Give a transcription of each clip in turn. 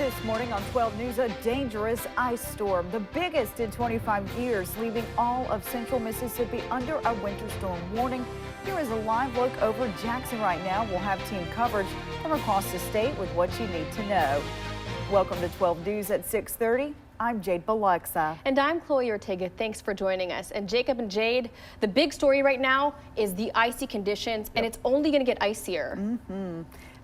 This morning on 12 News, a dangerous ice storm, the biggest in 25 years, leaving all of central Mississippi under a winter storm warning. Here is a live look over Jackson right now. We'll have team coverage from across the state with what you need to know. Welcome to 12 News at 6:30. I'm Jade Biloxa. And I'm Chloe Ortega. Thanks for joining us. And Jacob and Jade, the big story right now is the icy conditions, and it's only going to get icier.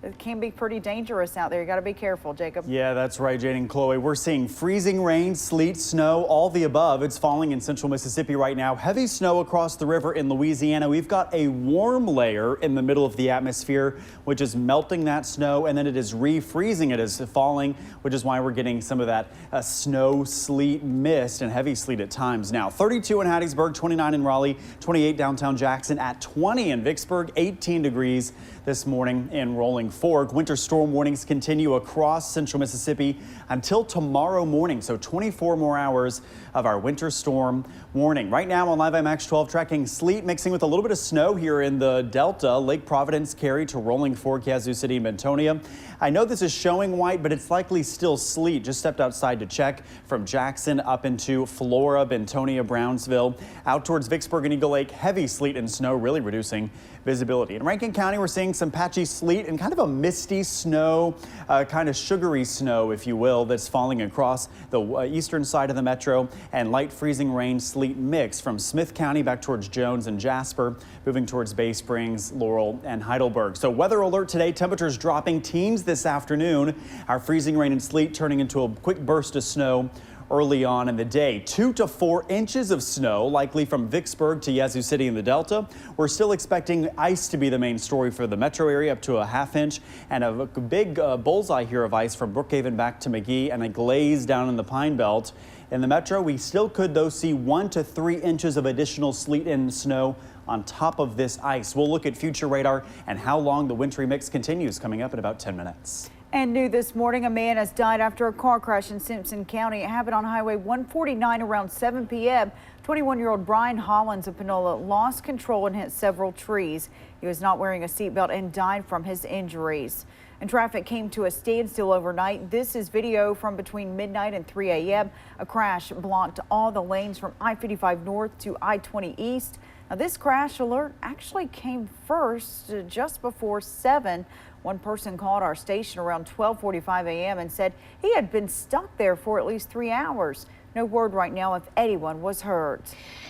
It can be pretty dangerous out there. You got to be careful, Jacob. Yeah, that's right, Jade and Chloe. We're seeing freezing rain, sleet, snow, all the above. It's falling in central Mississippi right now. Heavy snow across the river in Louisiana. We've got a warm layer in the middle of the atmosphere, which is melting that snow, and then it is refreezing it as falling, which is why we're getting some of that snow, sleet, mist, and heavy sleet at times. Now, 32 in Hattiesburg, 29 in Raleigh, 28 downtown Jackson, at 20 in Vicksburg, 18 degrees this morning in Rolling Fork. Winter storm warnings continue across central Mississippi until tomorrow morning. So 24 more hours of our winter storm warning. Right now on Live IMAX 12, tracking sleet mixing with a little bit of snow here in the Delta, Lake Providence, Cary to Rolling Fork, Yazoo City, Bentonia. I know this is showing white, but it's likely still sleet. Just stepped outside to check from Jackson up into Flora, Bentonia, Brownsville, out towards Vicksburg and Eagle Lake. Heavy sleet and snow really reducing visibility. In Rankin County, we're seeing some patchy sleet and kind of a misty snow, kind of sugary snow, if you will, that's falling across the eastern side of the metro, and light freezing rain sleet mix from Smith County back towards Jones and Jasper, moving towards Bay Springs, Laurel, and Heidelberg. So weather alert today, temperatures dropping teens this afternoon. Our freezing rain and sleet turning into a quick burst of snow early on in the day. 2 to 4 inches of snow, likely from Vicksburg to Yazoo City in the Delta. We're still expecting ice to be the main story for the metro area, up to a ½ inch, and a big bullseye here of ice from Brookhaven back to McGee, and a glaze down in the Pine Belt. In the metro, we still could, though, see 1 to 3 inches of additional sleet and snow on top of this ice. We'll look at future radar and how long the wintry mix continues coming up in about 10 minutes. And new this morning, a man has died after a car crash in Simpson County. It happened on Highway 149 around 7 p.m. 21-year-old Brian Hollins of Panola lost control and hit several trees. He was not wearing a seatbelt and died from his injuries. And traffic came to a standstill overnight. This is video from between midnight and 3 a.m. A crash blocked all the lanes from I-55 north to I-20 east. Now, this crash alert actually came first just before 7. One person called our station around 12:45 a.m. and said he had been stuck there for at least 3 hours. No word right now if anyone was hurt.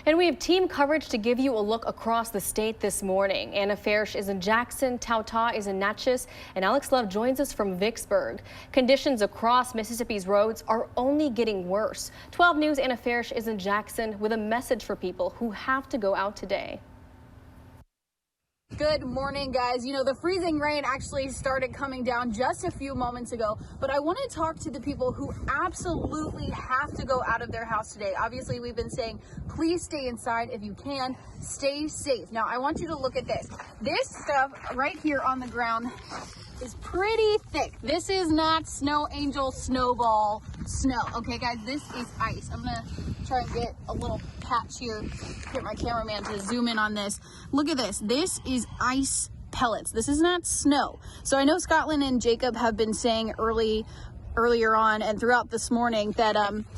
And we have team coverage to give you a look across the state this morning. Anna Farish is in Jackson, Tauta is in Natchez, and Alex Love joins us from Vicksburg. Conditions across Mississippi's roads are only getting worse. 12 News' Anna Farish is in Jackson with a message for people who have to go out today. Good morning, guys. You know, the freezing rain actually started coming down just a few moments ago, but I want to talk to the people who absolutely have to go out of their house today. Obviously, we've been saying, please stay inside if you can, stay safe. Now, I want you to look at this. This stuff right here on the ground is pretty thick. This is not snow angel snowball snow. Okay, guys, this is ice. I'm gonna try and get a little patch here, get my cameraman to zoom in on this. Look at this. This is ice pellets. This is not snow. So I know SCOTTLIN and Jacob have been saying earlier on and throughout this morning that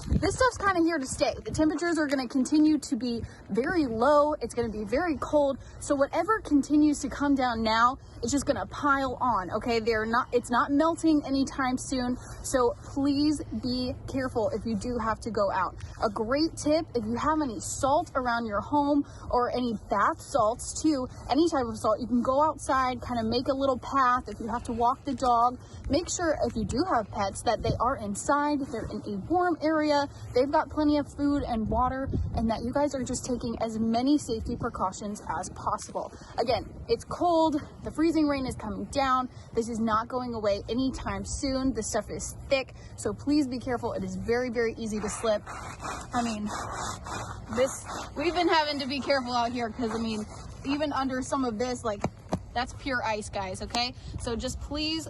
this stuff's kind of here to stay. The temperatures are going to continue to be very low. It's going to be very cold. So whatever continues to come down now, it's just going to pile on. Okay, it's not melting anytime soon. So please be careful if you do have to go out. A great tip, if you have any salt around your home or any bath salts too, any type of salt, you can go outside, kind of make a little path. If you have to walk the dog, make sure if you do have pets that they are inside, they're in a warm area, they've got plenty of food and water, and that you guys are just taking as many safety precautions as possible. Again, it's cold, the freezing rain is coming down. This is not going away anytime soon. This stuff is thick, so please be careful. It is very, very easy to slip. I mean, we've been having to be careful out here because, I mean, even under some of this, like, that's pure ice, guys, okay? So just please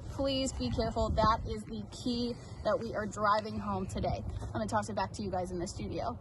be careful. That is the key that we are driving home today. I'm gonna toss it back to you guys in the studio.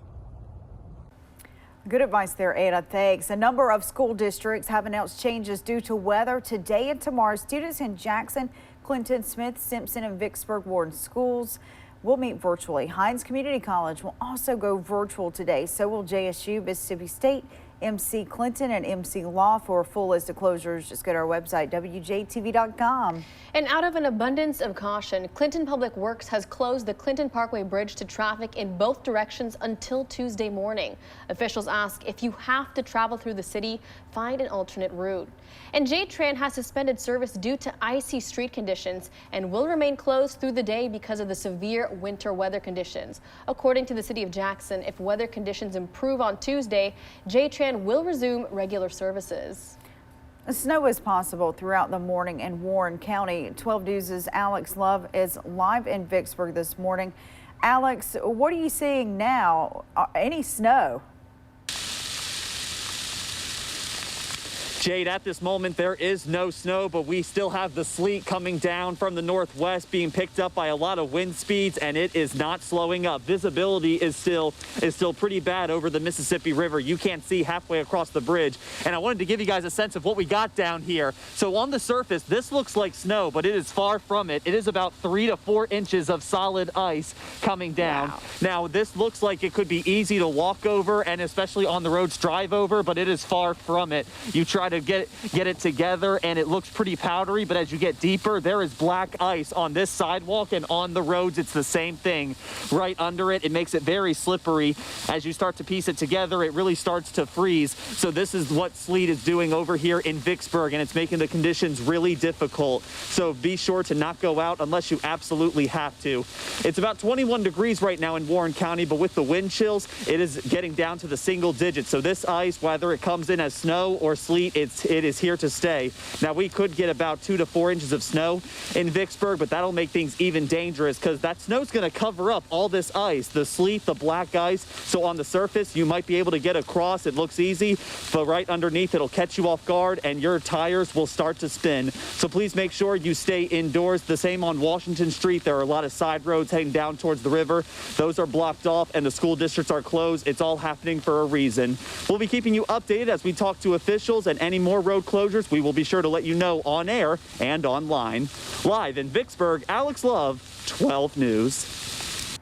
Good advice there, Ada. Thanks. A number of school districts have announced changes due to weather today and tomorrow. Students in Jackson, Clinton, Smith, Simpson, and Vicksburg Ward schools will meet virtually. Hines Community College will also go virtual today. So will JSU, Mississippi State, MC Clinton, and MC Law. For a full list of closures, just go to our website, WJTV.com. And out of an abundance of caution, Clinton Public Works has closed the Clinton Parkway Bridge to traffic in both directions until Tuesday morning. Officials ask if you have to travel through the city, find an alternate route. And JTran has suspended service due to icy street conditions and will remain closed through the day because of the severe winter weather conditions. According to the city of Jackson, if weather conditions improve on Tuesday, JTran will resume regular services. Snow is possible throughout the morning in Warren County. 12 News' Alex Love is live in Vicksburg this morning. Alex, what are you seeing now? Any snow? Jade, at this moment, there is no snow, but we still have the sleet coming down from the northwest being picked up by a lot of wind speeds, and it is not slowing up. Visibility is still pretty bad over the Mississippi River. You can't see halfway across the bridge. And I wanted to give you guys a sense of what we got down here. So on the surface, this looks like snow, but it is far from it. It is about 3 to 4 inches of solid ice coming down. Wow. Now, this looks like it could be easy to walk over and especially on the roads drive over, but it is far from it. You try to get it together and it looks pretty powdery, but as you get deeper, there is black ice on this sidewalk, and on the roads it's the same thing right under it. It makes it very slippery. As you start to piece it together, it really starts to freeze. So this is what sleet is doing over here in Vicksburg, and it's making the conditions really difficult. So be sure to not go out unless you absolutely have to. It's about 21 degrees right now in Warren County, but with the wind chills, it is getting down to the single digits. So this ice, whether it comes in as snow or sleet, it is here to stay. Now, we could get about 2 to 4 inches of snow in Vicksburg, but that'll make things even dangerous because that snow's going to cover up all this ice, the sleet, the black ice. So on the surface, you might be able to get across. It looks easy, but right underneath, it'll catch you off guard and your tires will start to spin. So please make sure you stay indoors. The same on Washington Street. There are a lot of side roads heading down towards the river. Those are blocked off and the school districts are closed. It's all happening for a reason. We'll be keeping you updated as we talk to officials, and any more road closures, we will be sure to let you know on air and online. Live in Vicksburg, Alex Love, 12 News.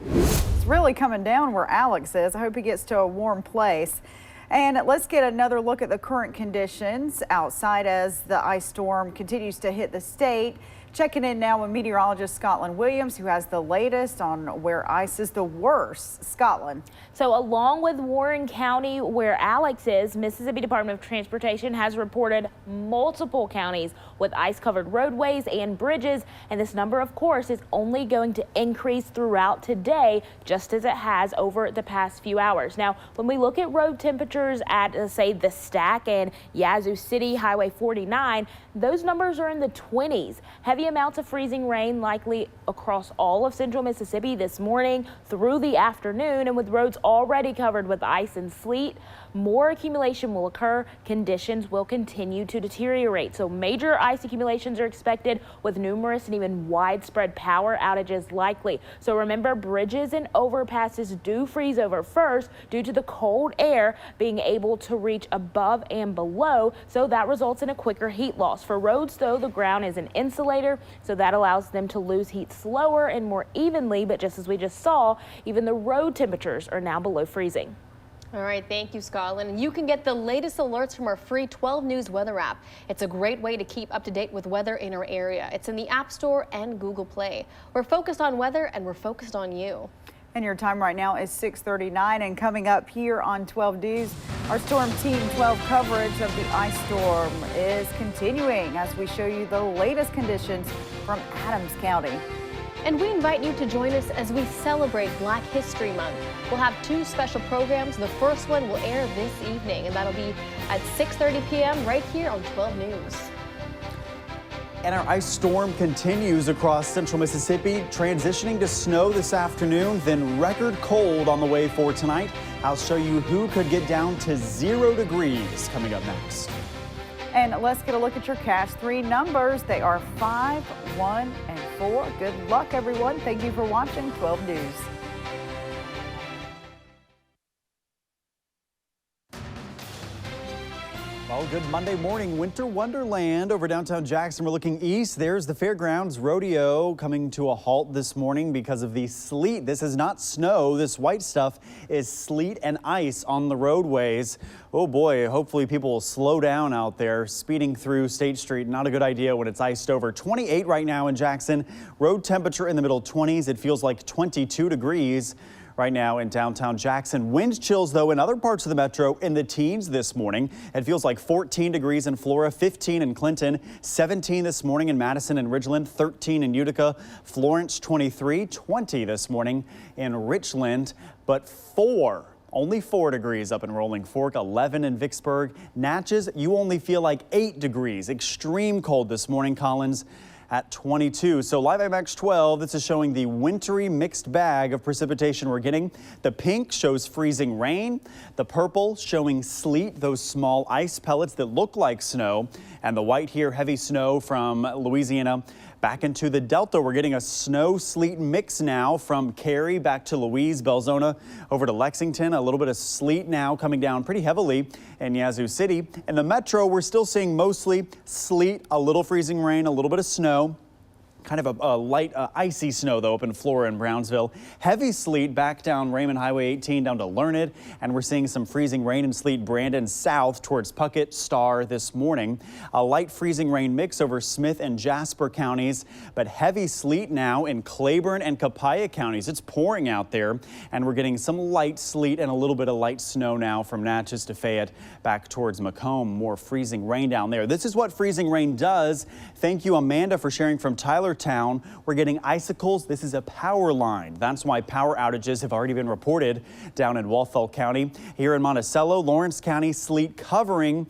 It's really coming down where Alex is. I hope he gets to a warm place. And let's get another look at the current conditions outside as the ice storm continues to hit the state. Checking in now with meteorologist SCOTTLIN Williams, who has the latest on where ice is the worst. SCOTTLIN. So along with Warren County, where Alex is, Mississippi Department of Transportation has reported multiple counties with ice-covered roadways and bridges. And this number, of course, is only going to increase throughout today, just as it has over the past few hours. Now, when we look at road temperatures at, say, the Stack and Yazoo City, Highway 49, those numbers are in the 20s. Heavy amounts of freezing rain likely across all of central Mississippi this morning through the afternoon, and with roads already covered with ice and sleet, more accumulation will occur. Conditions will continue to deteriorate. So major ice accumulations are expected with numerous and even widespread power outages likely. So remember, bridges and overpasses do freeze over first due to the cold air being able to reach above and below. So that results in a quicker heat loss. For roads, though, the ground is an insulator, so that allows them to lose heat slower and more evenly. But just as we just saw, even the road temperatures are now below freezing. All right, thank you, SCOTTLIN. And you can get the latest alerts from our free 12 News weather app. It's a great way to keep up to date with weather in our area. It's in the App Store and Google Play. We're focused on weather and we're focused on you. And your time right now is 6:39, and coming up here on 12 News, our Storm Team 12 coverage of the ice storm is continuing as we show you the latest conditions from Adams County. And we invite you to join us as we celebrate Black History Month. We'll have 2 special programs. The first one will air this evening, and that'll be at 6:30 p.m. right here on 12 News. And our ice storm continues across central Mississippi, transitioning to snow this afternoon, then record cold on the way for tonight. I'll show you who could get down to 0 degrees coming up next. And let's get a look at your Cash 3 numbers. They are 5, 1, and 4. Good luck, everyone. Thank you for watching 12 News. Well, good Monday morning, winter wonderland over downtown Jackson. We're looking east. There's the fairgrounds rodeo coming to a halt this morning because of the sleet. This is not snow. This white stuff is sleet and ice on the roadways. Oh boy, hopefully people will slow down out there speeding through State Street. Not a good idea when it's iced over. 28 right now in Jackson. Road temperature in the middle 20s. It feels like 22 degrees. Right now in downtown Jackson. Wind chills, though, in other parts of the metro in the teens this morning. It feels like 14 degrees in Flora, 15 in Clinton, 17 this morning in Madison and Ridgeland, 13 in Utica, Florence 23, 20 this morning in Richland, but only 4 degrees up in Rolling Fork, 11 in Vicksburg. Natchez, you only feel like 8 degrees. Extreme cold this morning, Collins at 22. So live IMAX 12, this is showing the wintry mixed bag of precipitation we're getting. The pink shows freezing rain. The purple showing sleet, those small ice pellets that look like snow. And the white here, heavy snow from Louisiana back into the Delta. We're getting a snow sleet mix now from Cary back to Louise, Belzona over to Lexington. A little bit of sleet now coming down pretty heavily in Yazoo City. In the metro, we're still seeing mostly sleet, a little freezing rain, a little bit of snow. Kind of a light icy snow, though, up in Flora and Brownsville. Heavy sleet back down Raymond Highway 18 down to Learned. And we're seeing some freezing rain and sleet Brandon south towards Puckett, Star this morning. A light freezing rain mix over Smith and Jasper counties, but heavy sleet now in Claiborne and Copiah counties. It's pouring out there, and we're getting some light sleet and a little bit of light snow now from Natchez to Fayette back towards Macomb. More freezing rain down there. This is what freezing rain does. Thank you, Amanda, for sharing from Tyler Town. We're getting icicles. This is a power line. That's why power outages have already been reported down in Walthall County. Here in Monticello, Lawrence County, sleet covering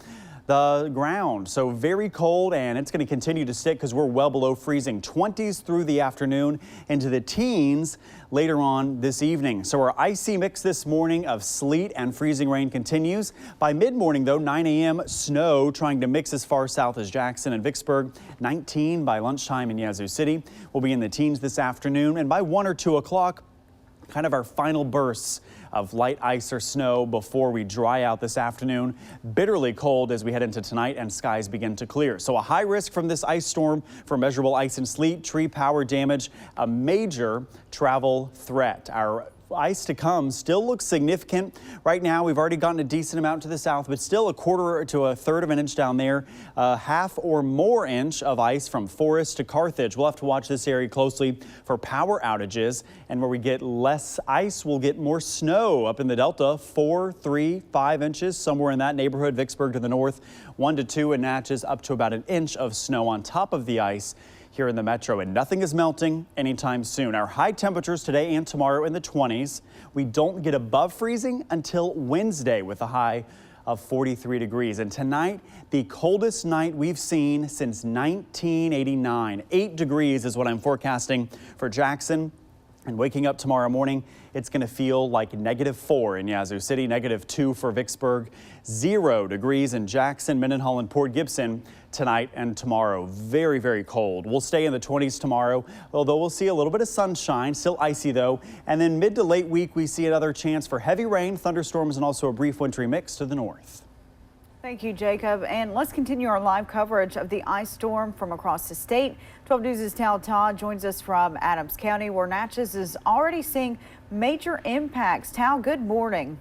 the ground. So very cold, and it's going to continue to stick because we're well below freezing. 20s through the afternoon into the teens later on this evening. So our icy mix this morning of sleet and freezing rain continues. By mid-morning, though, 9 a.m. snow trying to mix as far south as Jackson and Vicksburg. 19 by lunchtime in Yazoo City. We'll be in the teens this afternoon, and by 1 or 2 o'clock, kind of our final bursts of light ice or snow before we dry out this afternoon. Bitterly cold as we head into tonight and skies begin to clear. So a high risk from this ice storm for measurable ice and sleet, tree power damage, a major travel threat. Our ice to come still looks significant. Right now, we've already gotten a decent amount to the south, but still a quarter to a third of an inch down there. Half or more inch of ice from Forest to Carthage. We'll have to watch this area closely for power outages. And where we get less ice, we'll get more snow up in the Delta. 4, 3, 5 inches, somewhere in that neighborhood. Vicksburg to the north, 1 to 2 in Natchez, up to about an inch of snow on top of the ice here in the metro, and nothing is melting anytime soon. Our high temperatures today and tomorrow in the 20s. We don't get above freezing until Wednesday with a high of 43 degrees. And tonight, the coldest night we've seen since 1989. 8 degrees is what I'm forecasting for Jackson. And waking up tomorrow morning, it's going to feel like -4 in Yazoo City, -2 for Vicksburg, 0 degrees in Jackson, Mendenhall, and Port Gibson tonight and tomorrow. Very, very cold. We'll stay in the 20s tomorrow, although we'll see a little bit of sunshine, still icy though. And then mid to late week, we see another chance for heavy rain, thunderstorms, and also a brief wintry mix to the north. Thank you, Jacob. And let's continue our live coverage of the ice storm from across the state. 12 News' Tal Todd joins us from Adams County, where Natchez is already seeing major impacts. Tal, good morning.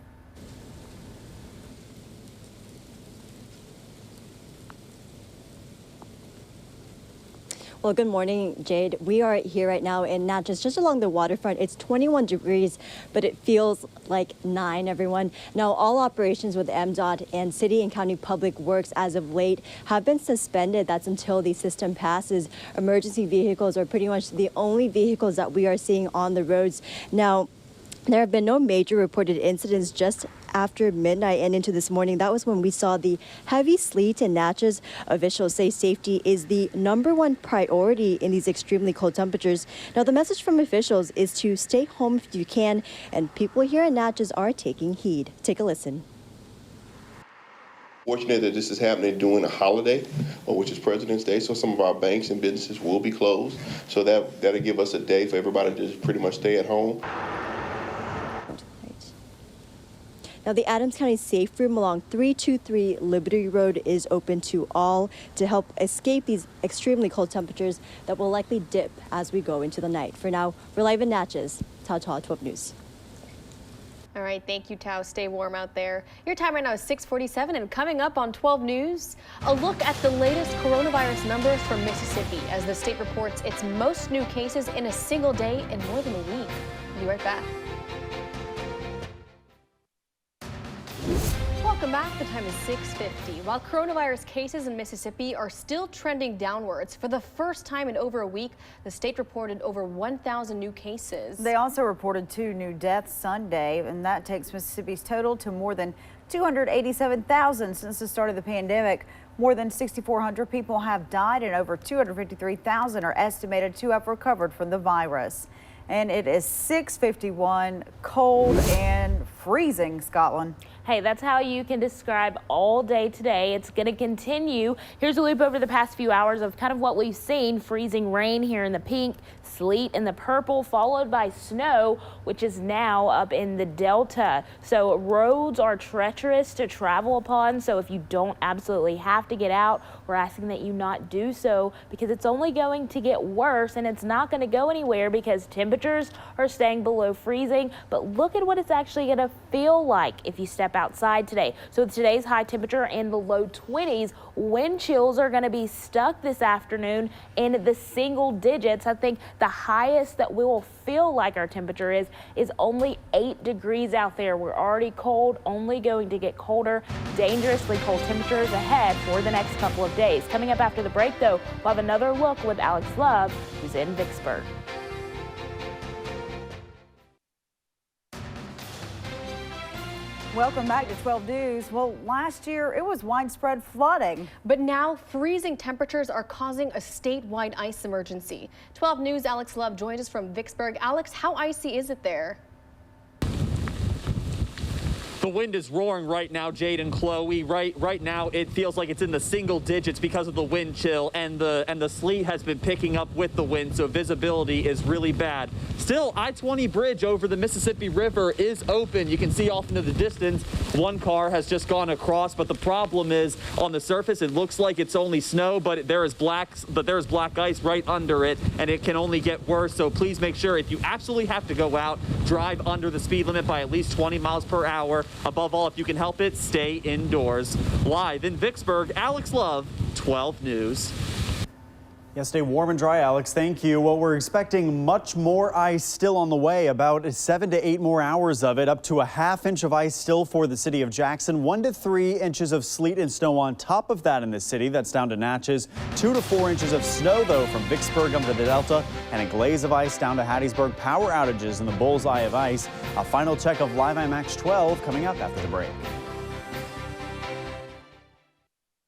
Well, good morning, Jade. We are here right now in Natchez, just along the waterfront. It's 21 degrees, but it feels like 9, everyone. Now, all operations with MDOT and city and county public works as of late have been suspended. That's until the system passes. Emergency vehicles are pretty much the only vehicles that we are seeing on the roads. Now, there have been no major reported incidents just after midnight and into this morning. That was when we saw the heavy sleet in Natchez. Officials say safety is the #1 priority in these extremely cold temperatures. Now, the message from officials is to stay home if you can, and people here in Natchez are taking heed. Take a listen. Fortunate that this is happening during a holiday, which is President's Day, so some of our banks and businesses will be closed. So that'll give us a day for everybody to just pretty much stay at home. Now, the Adams County Safe Room along 323 Liberty Road is open to all to help escape these extremely cold temperatures that will likely dip as we go into the night. For now, we're live in Natchez. Ta-ta, 12 News. All right, thank you, Tao. Stay warm out there. Your time right now is 6:47, and coming up on 12 News, a look at the latest coronavirus numbers from Mississippi as the state reports its most new cases in a single day in more than a week. We'll be right back. Welcome back. The time is 6:50. While coronavirus cases in Mississippi are still trending downwards, for the first time in over a week, the state reported over 1,000 new cases. They also reported 2 new deaths Sunday, and that takes Mississippi's total to more than 287,000 since the start of the pandemic. More than 6,400 people have died, and over 253,000 are estimated to have recovered from the virus. And it is 6:51, cold and freezing, Scotland. Hey, that's how you can describe all day today. It's going to continue. Here's a loop over the past few hours of kind of what we've seen. Freezing rain here in the pink, sleet in the purple, followed by snow, which is now up in the Delta. So roads are treacherous to travel upon. So if you don't absolutely have to get out, we're asking that you not do so, because it's only going to get worse, and it's not going to go anywhere because temperatures are staying below freezing. But look at what it's actually going to feel like if you step outside today. So with today's high temperature in the low 20s, wind chills are going to be stuck this afternoon in the single digits. I think the highest that we will feel like our temperature is only 8 degrees out there. We're already cold, only going to get colder. Dangerously cold temperatures ahead for the next couple of days. Coming up after the break, though, we'll have another look with Alex Love, who's in Vicksburg. Welcome back to 12 News. Well, last year it was widespread flooding. But now freezing temperatures are causing a statewide ice emergency. 12 News' Alex Love joined us from Vicksburg. Alex, how icy is it there? The wind is roaring right now, Jade and Chloe. Right now, it feels like it's in the single digits because of the wind chill, and the sleet has been picking up with the wind, so visibility is really bad. Still, I-20 bridge over the Mississippi River is open. You can see off into the distance, one car has just gone across, but the problem is on the surface, it looks like it's only snow, but there is black ice right under it, and it can only get worse. So please make sure, if you absolutely have to go out, drive under the speed limit by at least 20 miles per hour. Above all, if you can help it, stay indoors. Live in Vicksburg, Alex Love, 12 News. Yeah, stay warm and dry, Alex. Thank you. Well, we're expecting much more ice still on the way, about 7 to 8 more hours of it, up to a ½ inch of ice still for the city of Jackson, 1 to 3 inches of sleet and snow on top of that in the city. That's down to Natchez. 2 to 4 inches of snow, though, from Vicksburg up to the Delta, and a glaze of ice down to Hattiesburg. Power outages in the bullseye of ice. A final check of Live IMAX 12 coming up after the break.